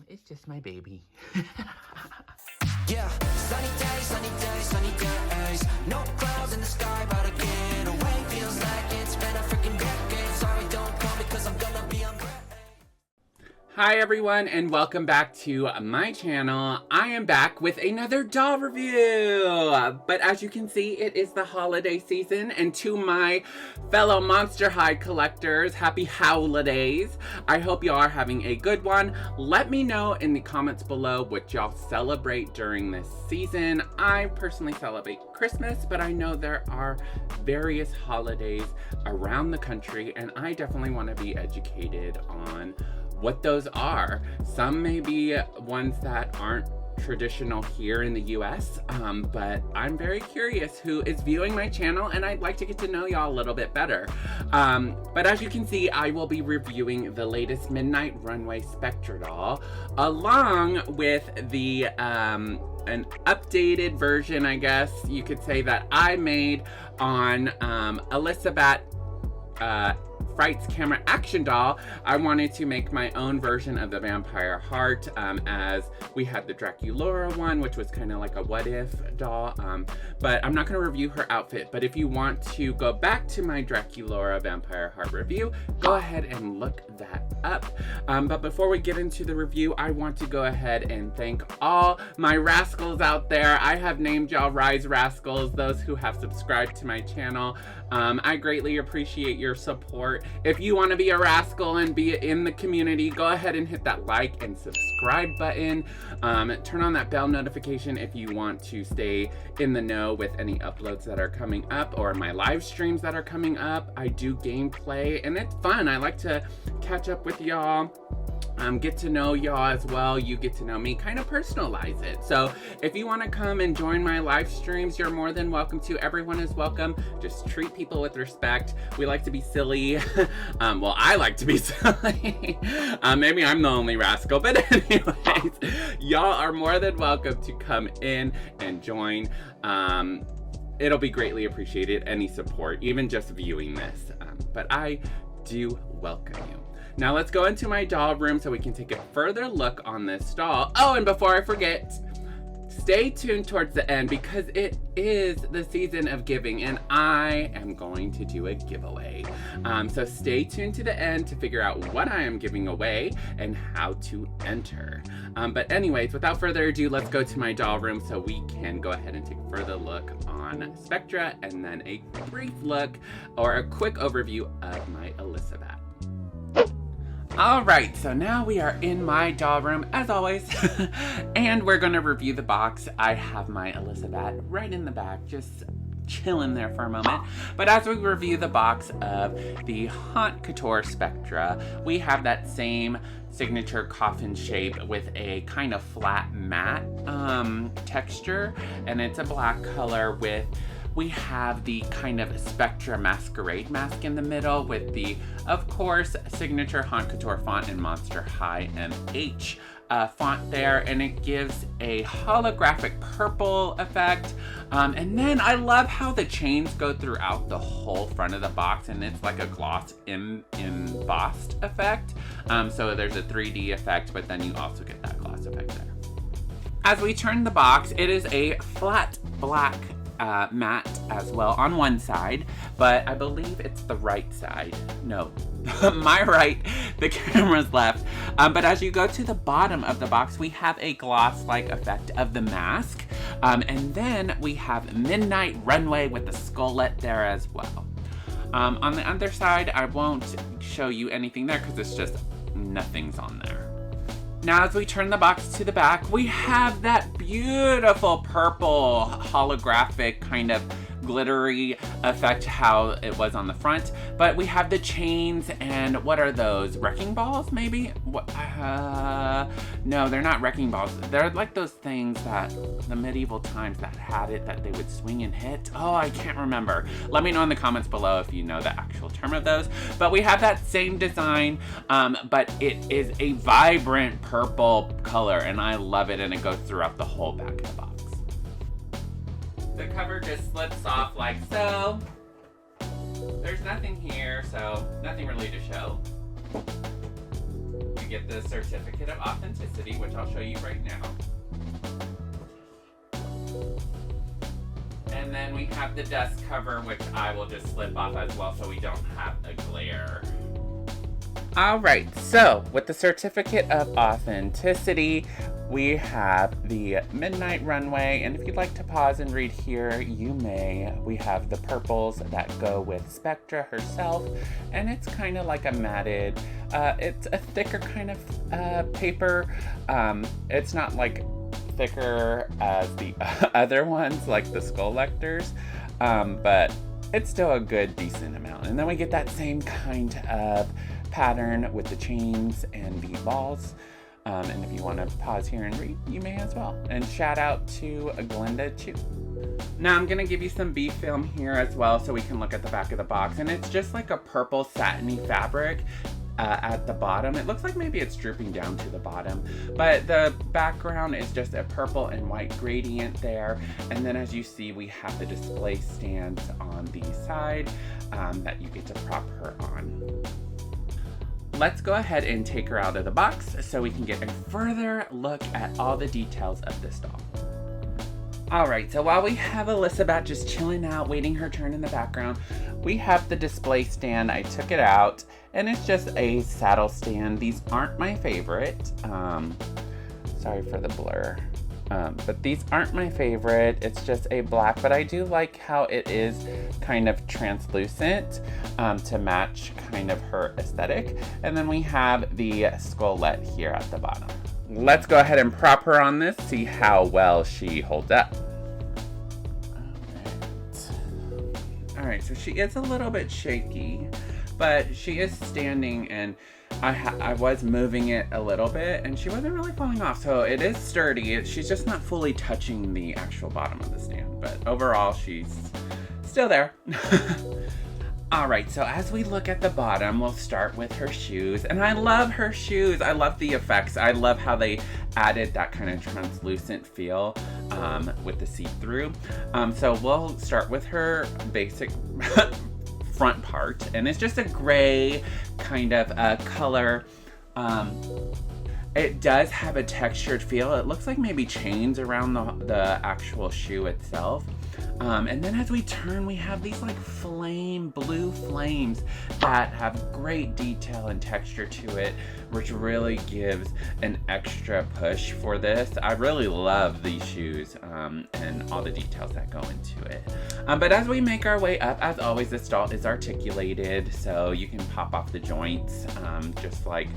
It's just my baby. Yeah, sunny days, sunny days, sunny days. No clouds in the sky, but I get away. Feels like it's been a freaking decade. Sorry, don't call me cause I'm gonna be on break. Hi everyone, and welcome back to my channel. I am back with another doll review. But as you can see, it is the holiday season, and to my fellow Monster High collectors, happy holidays. I hope you are having a good one. Let me know in the comments below what y'all celebrate during this season. I personally celebrate Christmas, but I know there are various holidays around the country, and I definitely want to be educated on what those are. Some may be ones that aren't traditional here in the US, but I'm very curious who is viewing my channel, and I'd like to get to know y'all a little bit better. But as you can see, I will be reviewing the latest Midnight Runway Spectra doll, along with the an updated version, I guess you could say, that I made on Elissabat Fright's camera action doll. I wanted to make my own version of the Vampire Heart, as we had the Draculaura one, which was kind of like a what if doll, but I'm not going to review her outfit. But if you want to go back to my Draculaura Vampire Heart review, go ahead and look that up. But before we get into the review, I want to go ahead and thank all my Rascals out there. I have named y'all Rise Rascals, those who have subscribed to my channel. I greatly appreciate your support. If you want to be a Rascal and be in the community, go ahead and hit that like and subscribe button. Turn on that bell notification if you want to stay in the know with any uploads that are coming up, or my live streams that are coming up. I do gameplay and it's fun. I like to catch up with y'all. Get to know y'all as well. You get to know me, kind of personalize it. So if you want to come and join my live streams, you're more than welcome to. Everyone is welcome. Just treat people with respect. We like to be silly. Well, I like to be silly. Maybe I'm the only rascal, but anyways, y'all are more than welcome to come in and join. It'll be greatly appreciated, any support, even just viewing this. But I do welcome you. Now let's go into my doll room so we can take a further look on this doll. Oh, and before I forget, stay tuned towards the end because it is the season of giving and I am going to do a giveaway. So stay tuned to the end to figure out what I am giving away and how to enter. But anyways, without further ado, let's go to my doll room so we can go ahead and take a further look on Spectra and then a brief look or a quick overview of my Elissabat. Alright, so now we are in my doll room, as always, and we're going to review the box. I have my Elissabat right in the back, just chilling there for a moment. But as we review the box of the Couture Spectra, we have that same signature coffin shape with a kind of flat matte texture, and it's a black color with... We have the kind of Spectra masquerade mask in the middle with the, of course, signature Couture font in Monster High MH font there, and it gives a holographic purple effect. And then I love how the chains go throughout the whole front of the box, and it's like a gloss embossed effect. So there's a 3D effect, but then you also get that gloss effect there. As we turn the box, it is a flat black matte as well on one side, but I believe it's the right side. No, my right, the camera's left. But as you go to the bottom of the box, we have a gloss-like effect of the mask. And then we have Midnight Runway with the skullet there as well. On the other side, I won't show you anything there because it's just nothing's on there. Now as we turn the box to the back, we have that beautiful purple holographic kind of glittery effect how it was on the front, but we have the chains, and what are those, wrecking balls maybe? What? No, they're not wrecking balls. They're like those things that the medieval times that had it that they would swing and hit. Oh, I can't remember. Let me know in the comments below if you know the actual term of those. But we have that same design, but it is a vibrant purple color, and I love it, and it goes throughout the whole back of the box. The cover just slips off like so. There's nothing here, so nothing really to show. You we get the certificate of authenticity, which I'll show you right now. And then we have the dust cover, which I will just slip off as well so we don't have a glare. Alright, so with the certificate of authenticity, we have the Midnight Runway, and if you'd like to pause and read here, you may. We have the purples that go with Spectra herself, and it's kind of like a matted, it's a thicker kind of paper. It's not like thicker as the other ones, like the Skull Lectors, but it's still a good, decent amount. And then we get that same kind of pattern with the chains and the balls. And if you want to pause here and read, you may as well. And shout out to Glenda too. Now I'm going to give you some B film here as well so we can look at the back of the box. And it's just like a purple satiny fabric at the bottom. It looks like maybe it's drooping down to the bottom. But the background is just a purple and white gradient there. And then as you see, we have the display stands on the side that you get to prop her on. Let's go ahead and take her out of the box so we can get a further look at all the details of this doll. Alright, so while we have Elissabat just chilling out, waiting her turn in the background, we have the display stand. I took it out, and it's just a saddle stand. These aren't my favorite. Sorry for the blur. But these aren't my favorite. It's just a black, but I do like how it is kind of translucent to match kind of her aesthetic. And then we have the skullette here at the bottom. Let's go ahead and prop her on this, see how well she holds up. Alright, so she is a little bit shaky, but she is standing, and I was moving it a little bit, and she wasn't really falling off, so it is sturdy. She's just not fully touching the actual bottom of the stand, but overall she's still there. Alright, so as we look at the bottom, we'll start with her shoes, and I love her shoes. I love the effects. I love how they added that kind of translucent feel with the see-through. So we'll start with her basic front part, and it's just a gray kind of color. It does have a textured feel. It looks like maybe chains around the actual shoe itself. And then as we turn, we have these like blue flames that have great detail and texture to it, which really gives an extra push for this. I really love these shoes and all the details that go into it. But as we make our way up, as always, this doll is articulated, so you can pop off the joints just like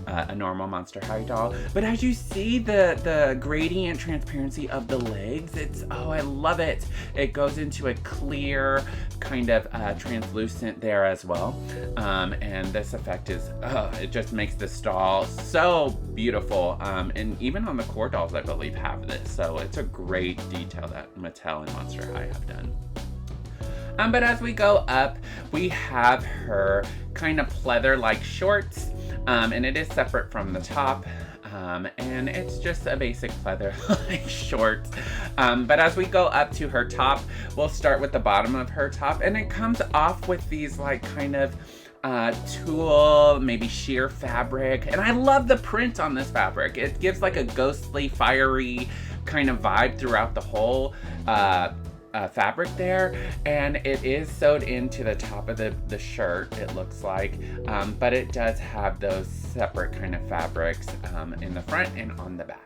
a normal Monster High doll. But as you see the gradient transparency of the legs, oh, I love it. It goes into a clear kind of translucent there as well. And this effect is, it just makes this doll so beautiful. And even on the core dolls, I believe, have this. So it's a great detail that Mattel and Monster High have done. But as we go up, we have her kind of pleather-like shorts. And it is separate from the top. And it's just a basic pleather-like short. But as we go up to her top, we'll start with the bottom of her top, and it comes off with these like kind of tulle, maybe sheer fabric. And I love the print on this fabric. It gives like a ghostly, fiery kind of vibe throughout the whole fabric there, and it is sewed into the top of the shirt, it looks like, but it does have those separate kind of fabrics in the front and on the back.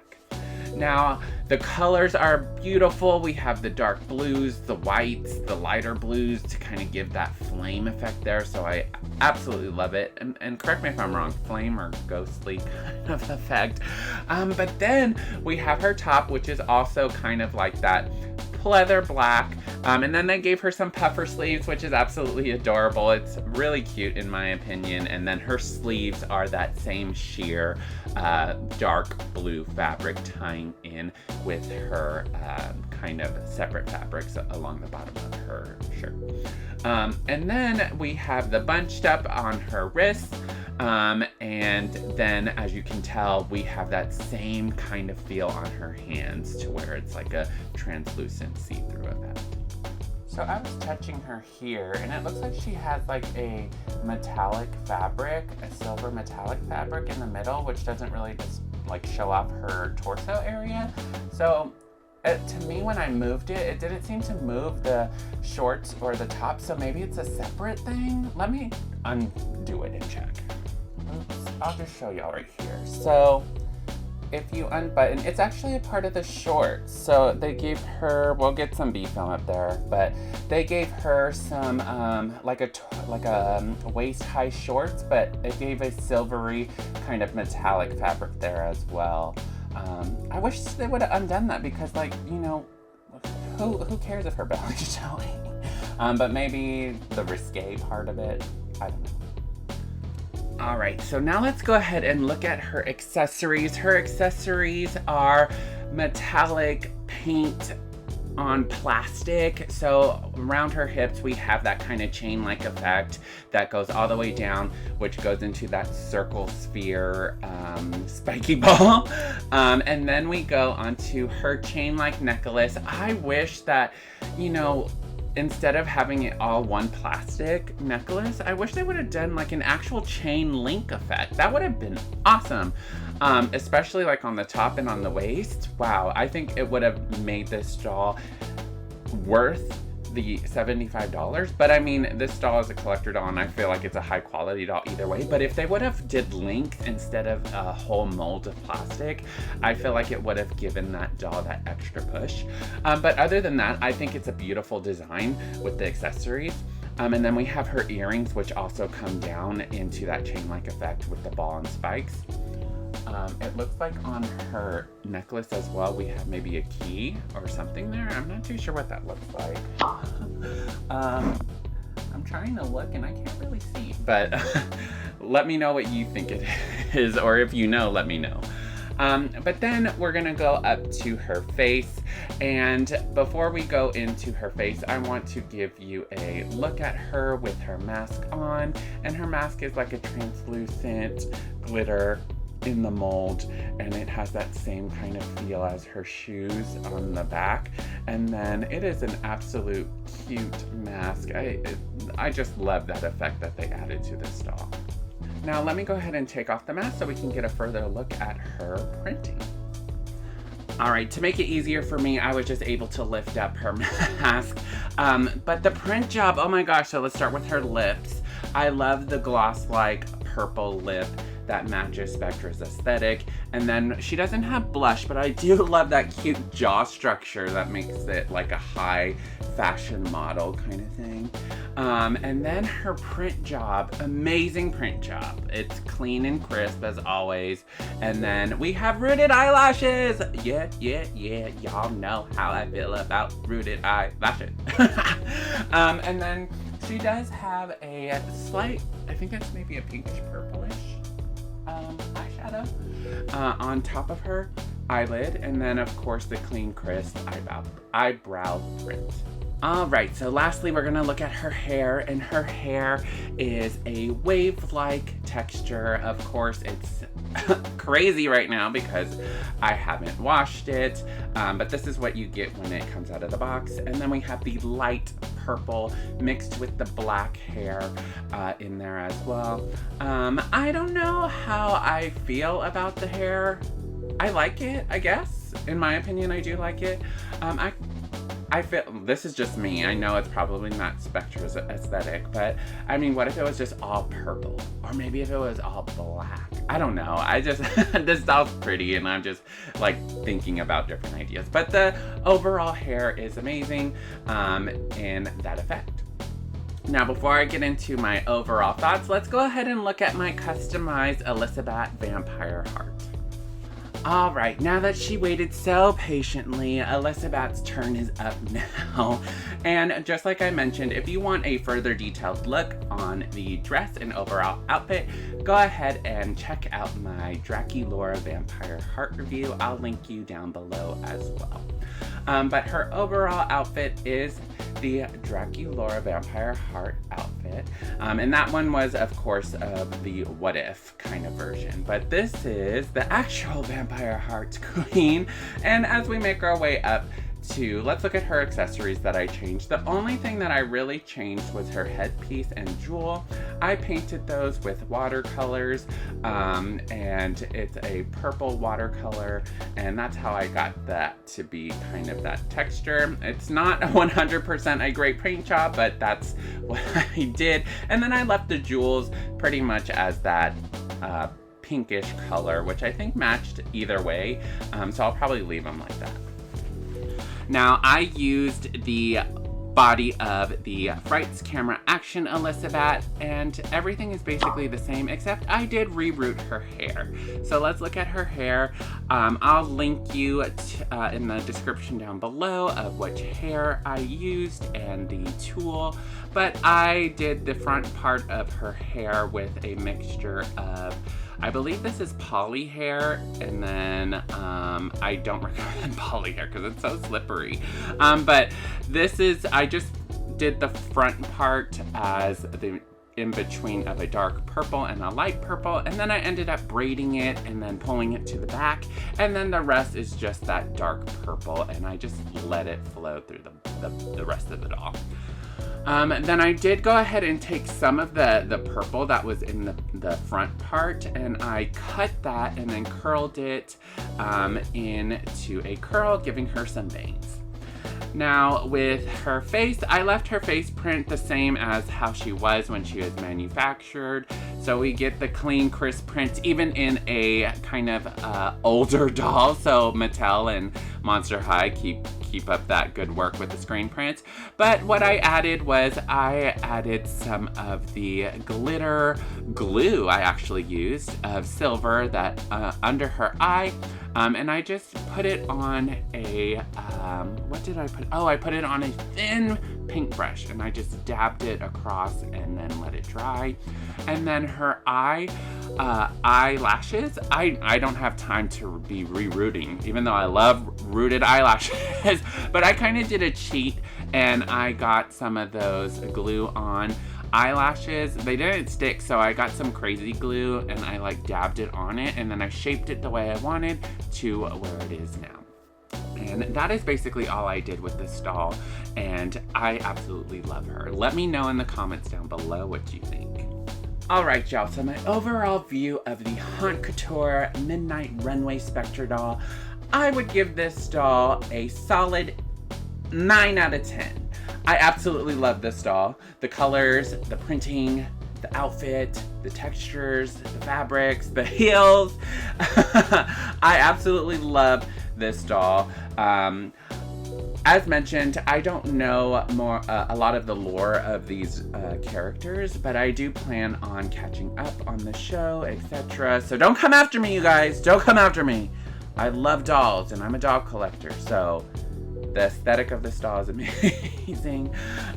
Now, the colors are beautiful. We have the dark blues, the whites, the lighter blues to kind of give that flame effect there, so I absolutely love it. And correct me if I'm wrong, flame or ghostly kind of effect. But then we have her top, which is also kind of like that pleather black, and then they gave her some puffer sleeves, which is absolutely adorable. It's really cute in my opinion. And then her sleeves are that same sheer dark blue fabric tying in with her kind of separate fabrics along the bottom of her shirt. And then we have the bunched up on her wrists. And then, as you can tell, we have that same kind of feel on her hands to where it's like a translucent see-through effect. So I was touching her here, and it looks like she has like a metallic fabric, a silver metallic fabric in the middle, which doesn't really just like show off her torso area. So to me, when I moved it, it didn't seem to move the shorts or the top, so maybe it's a separate thing. Let me undo it and check. Oops, I'll just show y'all right here. So if you unbutton, it's actually a part of the shorts. So they gave her, we'll get some B film up there, but they gave her some like a waist-high shorts, but it gave a silvery kind of metallic fabric there as well. I wish they would have undone that because, like, you know, who cares if her belly's showing? But maybe the risque part of it, I don't know. All right, so now let's go ahead and look at her accessories. Her accessories are metallic paint on plastic. So around her hips, we have that kind of chain-like effect that goes all the way down, which goes into that circle sphere spiky ball. And then we go onto her chain-like necklace. I wish that, you know, instead of having it all one plastic necklace, I wish they would have done like an actual chain link effect. That would have been awesome. Especially like on the top and on the waist. Wow, I think it would have made this doll worth the $75. But I mean, this doll is a collector doll and I feel like it's a high quality doll either way. But if they would have did link instead of a whole mold of plastic, I feel like it would have given that doll that extra push. But other than that, I think it's a beautiful design with the accessories. And then we have her earrings, which also come down into that chain-like effect with the ball and spikes. It looks like on her necklace as well, we have maybe a key or something there. I'm not too sure what that looks like. I'm trying to look and I can't really see, but let me know what you think it is, or if you know, let me know. But then we're gonna go up to her face, and before we go into her face, I want to give you a look at her with her mask on, and her mask is like a translucent glitter in the mold, and it has that same kind of feel as her shoes on the back. And then it is an absolute cute mask. I just love that effect that they added to this doll. Now let me go ahead and take off the mask so we can get a further look at her printing. All right, to make it easier for me, I was just able to lift up her mask. But the print job, oh my gosh, so let's start with her lips. I love the gloss-like purple lip that matches Spectra's aesthetic. And then she doesn't have blush, but I do love that cute jaw structure that makes it like a high fashion model kind of thing. And then her print job, amazing print job. It's clean and crisp as always. And then we have rooted eyelashes. Yeah, y'all know how I feel about rooted eyelashes. And then she does have a slight, I think it's maybe a pinkish purplish eyeshadow on top of her eyelid, and then of course the clean crisp eyebrow print. Alright, so lastly we're gonna look at her hair, and her hair is a wave-like texture. Of course it's crazy right now because I haven't washed it, but this is what you get when it comes out of the box. And then we have the light purple mixed with the black hair in there as well. I don't know how I feel about the hair. I like it, I guess. In my opinion, I do like it. I feel, this is just me, I know it's probably not Spectra's aesthetic, but I mean, what if it was just all purple? Or maybe if it was all black? I don't know, I just, this doll's pretty and I'm just like thinking about different ideas. But the overall hair is amazing in that effect. Now, before I get into my overall thoughts, let's go ahead and look at my customized Elissabat Vampire Heart. Alright, now that she waited so patiently, Elissabat's turn is up now. And just like I mentioned, if you want a further detailed look on the dress and overall outfit, go ahead and check out my Draculaura Vampire Heart review. I'll link you down below as well. But her overall outfit is the Draculaura Vampire Heart outfit. And that one was, of course, the what if kind of version. But this is the actual Vampire Heart Queen. And as we make our way up let's look at her accessories that I changed. The only thing that I really changed was her headpiece and jewel. I painted those with watercolors, and it's a purple watercolor, and that's how I got that to be kind of that texture. It's not 100% a great paint job, but that's what I did. And then I left the jewels pretty much as that pinkish color, which I think matched either way, so I'll probably leave them like that. Now, I used the body of the Frights Camera Action Elissabat, and everything is basically the same, except I did reroot her hair. So let's look at her hair. I'll link you in the description down below of which hair I used and the tool, but I did the front part of her hair with a mixture of, I believe this is poly hair, and then I don't recommend poly hair because it's so slippery. But this is, I just did the front part as the in-between of a dark purple and a light purple, and then I ended up braiding it and then pulling it to the back, and then the rest is just that dark purple, and I just let it flow through the rest of it all. Then I did go ahead and take some of the purple that was in the front part, and I cut that and then curled it into a curl, giving her some bangs. Now, with her face, I left her face print the same as how she was when she was manufactured. So we get the clean, crisp print, even in a kind of older doll. So Mattel and Monster High keep up that good work with the screen prints. But what I added was I added some of the glitter glue I actually used of silver that under her eye. And I just put it on a, what did I put? Oh, I put it on a thin paintbrush, and I just dabbed it across and then let it dry. And then her eyelashes, I don't have time to be rerooting, even though I love rooted eyelashes, but I kind of did a cheat, and I got some of those glue on eyelashes. They didn't stick, so I got some crazy glue and I like dabbed it on it, and then I shaped it the way I wanted to where it is now. And that is basically all I did with this doll, and I absolutely love her. Let me know in the comments down below what you think. Alright y'all, so my overall view of the Haute Couture Midnight Runway Spectra doll, I would give this doll a solid 9 out of 10. I absolutely love this doll. The colors, the printing, the outfit, the textures, the fabrics, the heels. I absolutely love this doll. As mentioned, I don't know a lot of the lore of these characters, but I do plan on catching up on the show, etc. So don't come after me, you guys. Don't come after me. I love dolls, and I'm a doll collector, so the aesthetic of this doll is amazing.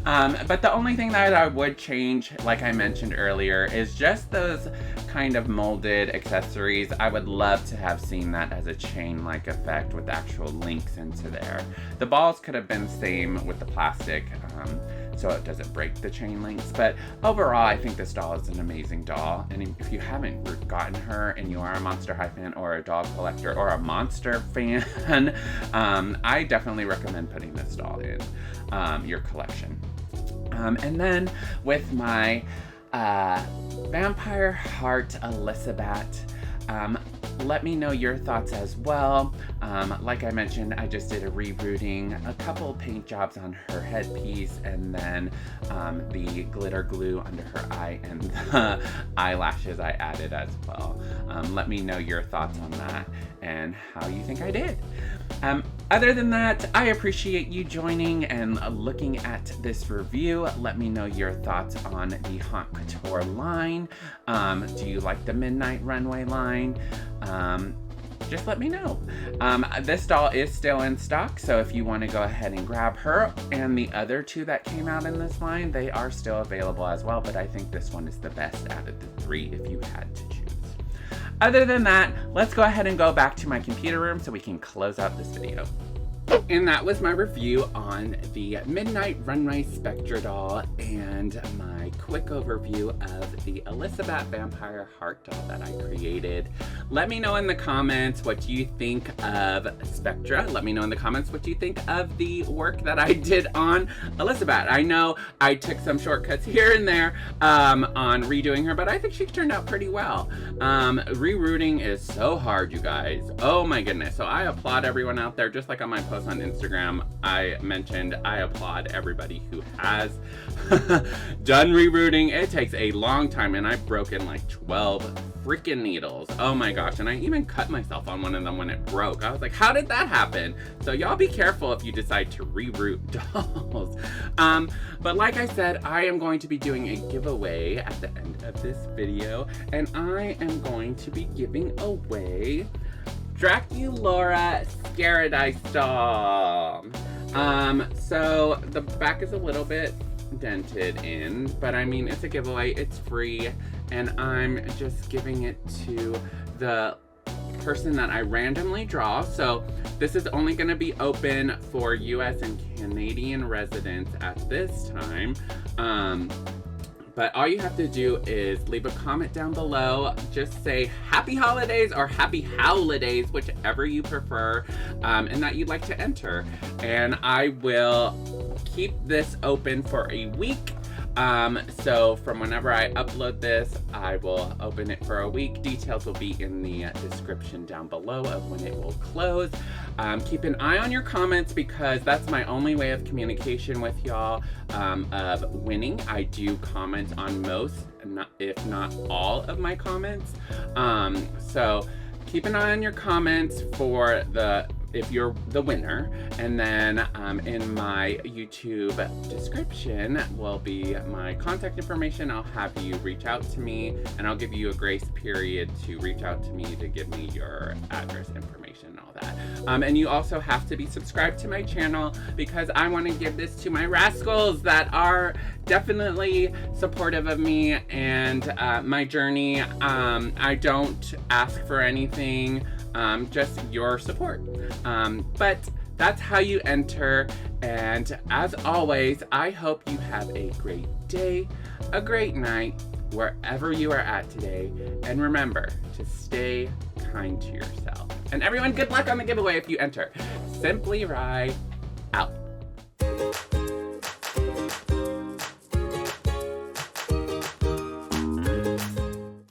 But the only thing that I would change, like I mentioned earlier, is just those kind of molded accessories. I would love to have seen that as a chain-like effect with actual links into there. The balls could have been the same with the plastic, so it doesn't break the chain links. But overall, I think this doll is an amazing doll. And if you haven't gotten her and you are a Monster High fan or a doll collector or a monster fan, I definitely recommend putting this doll in your collection. And then with my Vampire Heart Elissabat, let me know your thoughts as well. Like I mentioned, I just did a rerooting, a couple paint jobs on her headpiece, and then the glitter glue under her eye and the eyelashes I added as well. Let me know your thoughts on that and how you think I did. Other than that, I appreciate you joining and looking at this review. Let me know your thoughts on the Haute Couture line. Do you like the Midnight Runway line? Just let me know. This doll is still in stock, so if you want to go ahead and grab her and the other two that came out in this line, they are still available as well, but I think this one is the best out of the three if you had to choose. Other than that, let's go ahead and go back to my computer room so we can close out this video. And that was my review on the Midnight Runway Spectra doll and my quick overview of the Elissabat Vampire Heart doll that I created. Let me know in the comments what you think of Spectra. Let me know in the comments what you think of the work that I did on Elissabat. I know I took some shortcuts here and there on redoing her, but I think she turned out pretty well. Rerooting is so hard, you guys. Oh my goodness. So I applaud everyone out there, just like on my post on Instagram, I mentioned I applaud everybody who has done rerooting. It takes a long time, and I've broken like 12 freaking needles. Oh my gosh, and I even cut myself on one of them when it broke. I was like, how did that happen? So y'all be careful if you decide to reroot dolls. But like I said, I am going to be doing a giveaway at the end of this video, and I am going to be giving away Draculaura Paradise doll. So the back is a little bit dented in, but I mean, it's a giveaway, it's free, and I'm just giving it to the person that I randomly draw. So this is only going to be open for US and Canadian residents at this time. But all you have to do is leave a comment down below. Just say happy holidays or happy howlidays, whichever you prefer, and that you'd like to enter. And I will keep this open for a week. So from whenever I upload this, I will open it for a week. Details will be in the description down below of when it will close. Keep an eye on your comments, because that's my only way of communication with y'all, of winning. I do comment on most, if not all of my comments. So keep an eye on your comments for if you're the winner, and then in my YouTube description will be my contact information. I'll have you reach out to me, and I'll give you a grace period to reach out to me to give me your address information and all that. And you also have to be subscribed to my channel, because I want to give this to my rascals that are definitely supportive of me and my journey. I don't ask for anything, just your support. But that's how you enter. And as always, I hope you have a great day, a great night, wherever you are at today. And remember to stay kind to yourself. And everyone, good luck on the giveaway if you enter. Simply Rye out.